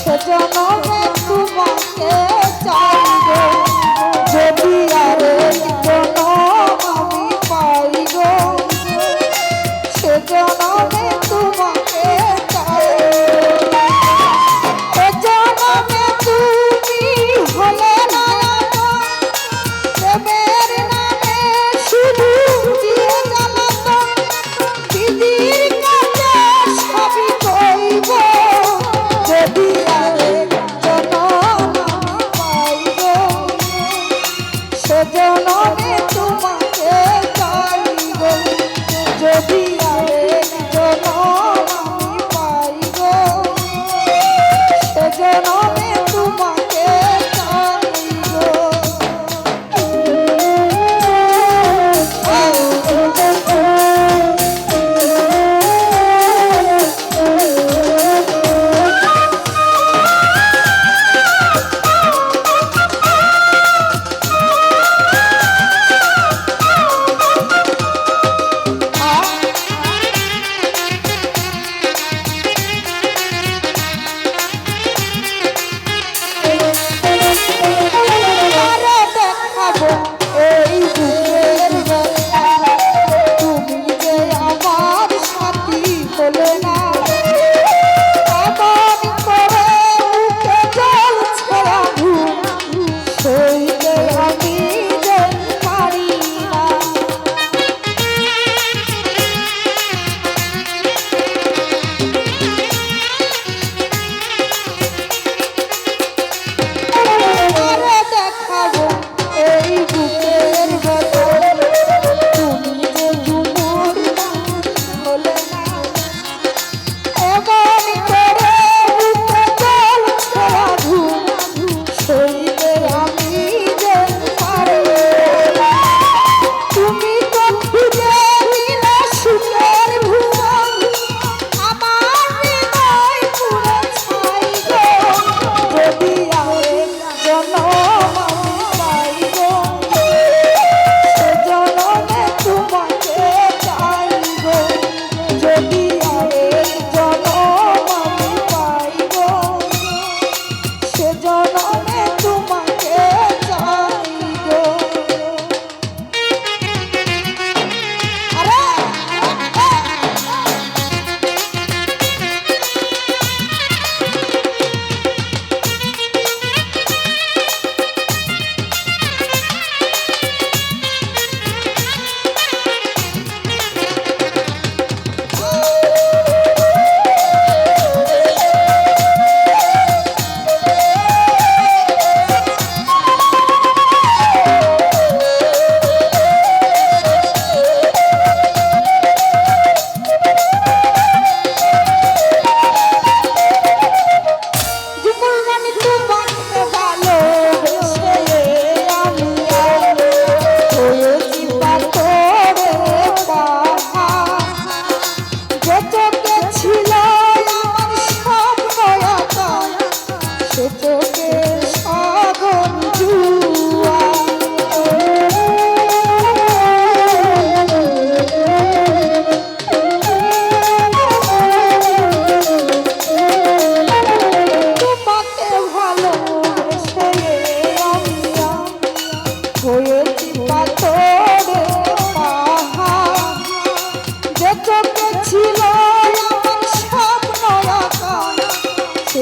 জনমে তোমাকে চাইব যদি আরে জনম আমি পাই গো সে জনমে তোমাকে চাইব এ জনমে তুমি হলে না প্রেমের নামে শুধু দিয়ে জ্বালাতন দিদির কাছে সবই কইব যদি আরে জনম আমি পাইব সে জনমে তোমাকে চাইব যদি আরে জনম আমি পাইব সে জনমে তোমাকে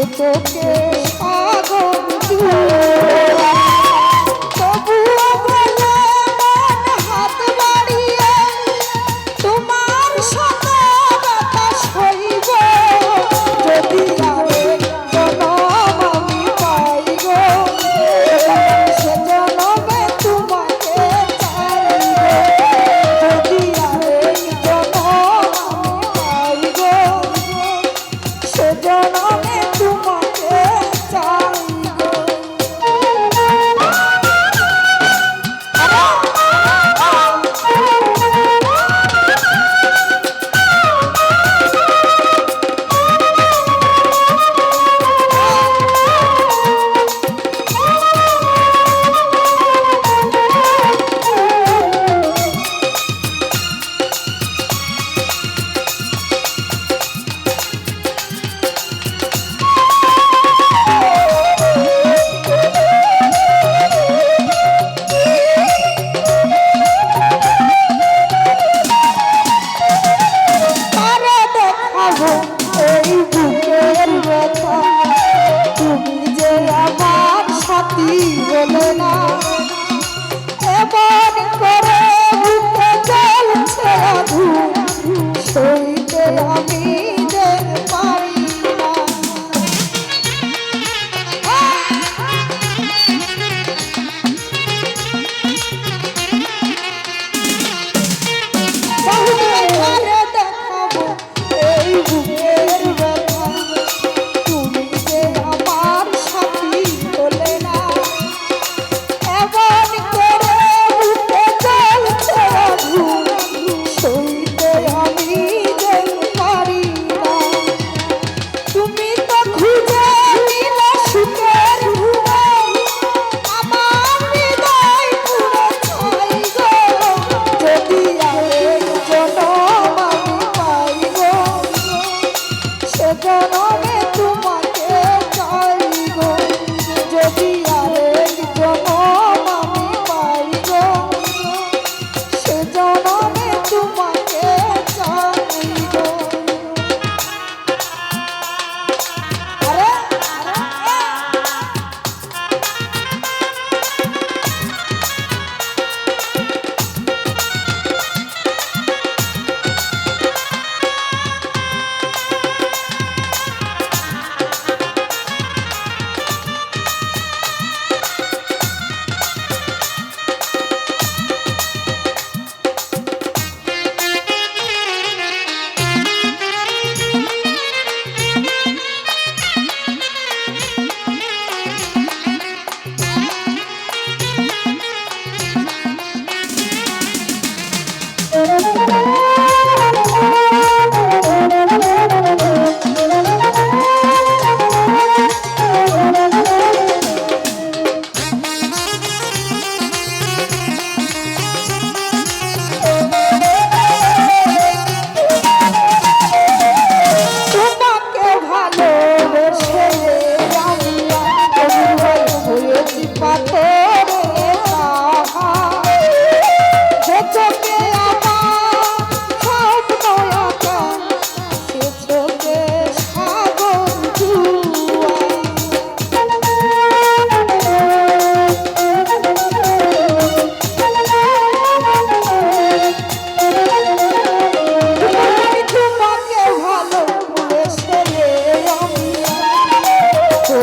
তোকে আগুন জুয়া তবুও বলে মন হাত বাড়িয়ে তোমার সাথে বাতাস হইব যদি আরে জনম আমি পাইব সে জনমে তোমাকে চাইব যদি আরে জনম আমি পাইব সে জনমে তোমাকে চাইব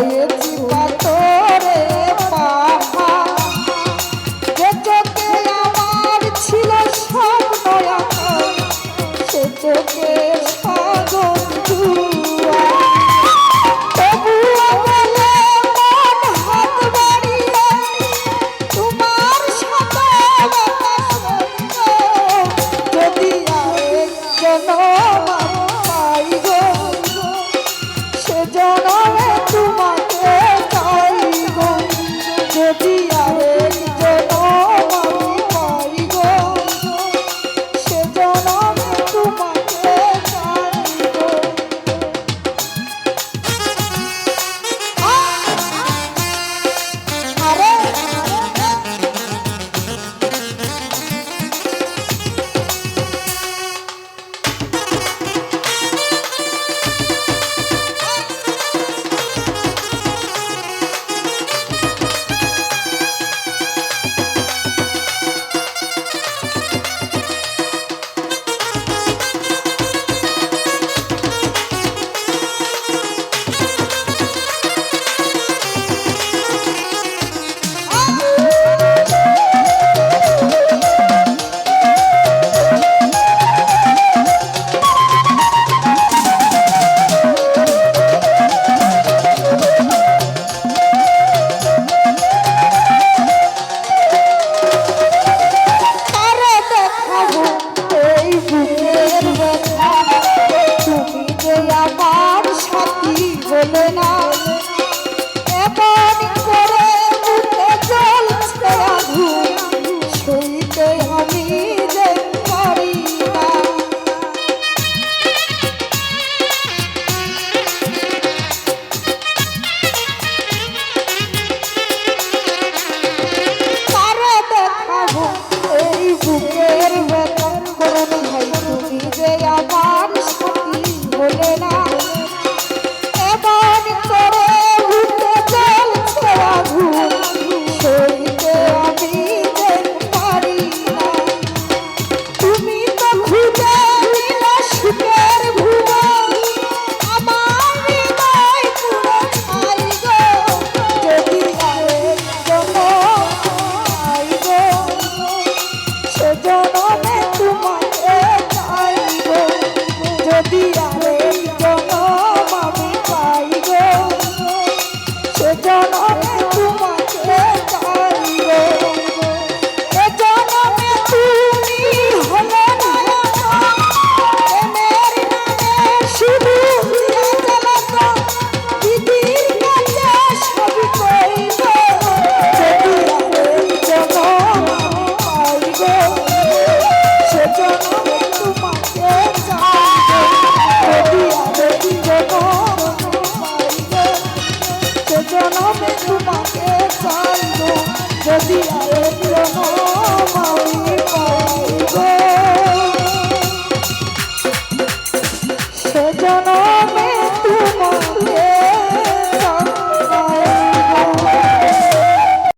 হয়েছি পাথরে পাহাড়, যে চোখে আমার ছিল স্বপ্ন আঁকা, সে চোখে সাগর জুয়া। তবুও বলে মন হাত বাড়িয়ে তোমার সাথে যদি আরেক জনম পাই গো, সে জনমে তোমাকে চাই গো। যদি আরেক জনম আমি পাই গো, সে জনমে তোমাকে চাই গো। আরে বলে না এমন করে উঠে চলছে আগুন, সইতে আমি যে পারি না। কারে দেখাবো এই বুকের বেতন করুন ভাই, তুমি যে আমার সাথী বলে না এমন করে উঠে চলছে আগুন, সইতে আমি যে পারি না। তুমি তো খুঁজে নিলে সুখের ভুবন, আমার হৃদয় পুরো ছাই গো। যদি আরেক জনম পাই গো, সে জনমে তোমাকে চাই গো। যদি আরেক জনম আমি পাই গো, সে জনমে তোমাকে চাই গো। এ জনমে তুমি হলে না আমার, প্রেমের নামে শুধু দিয়ে চলো দিদির কাছে সবই কইব। যদি আরেক জনম আমি পাই গো, সে জনমে তোমাকে চাই গো। যদি আরেক জনম পাই গো, সে জনমে তোমাকে চাই গো। যদি আরেক জনম আমি পাই গো, সে জনম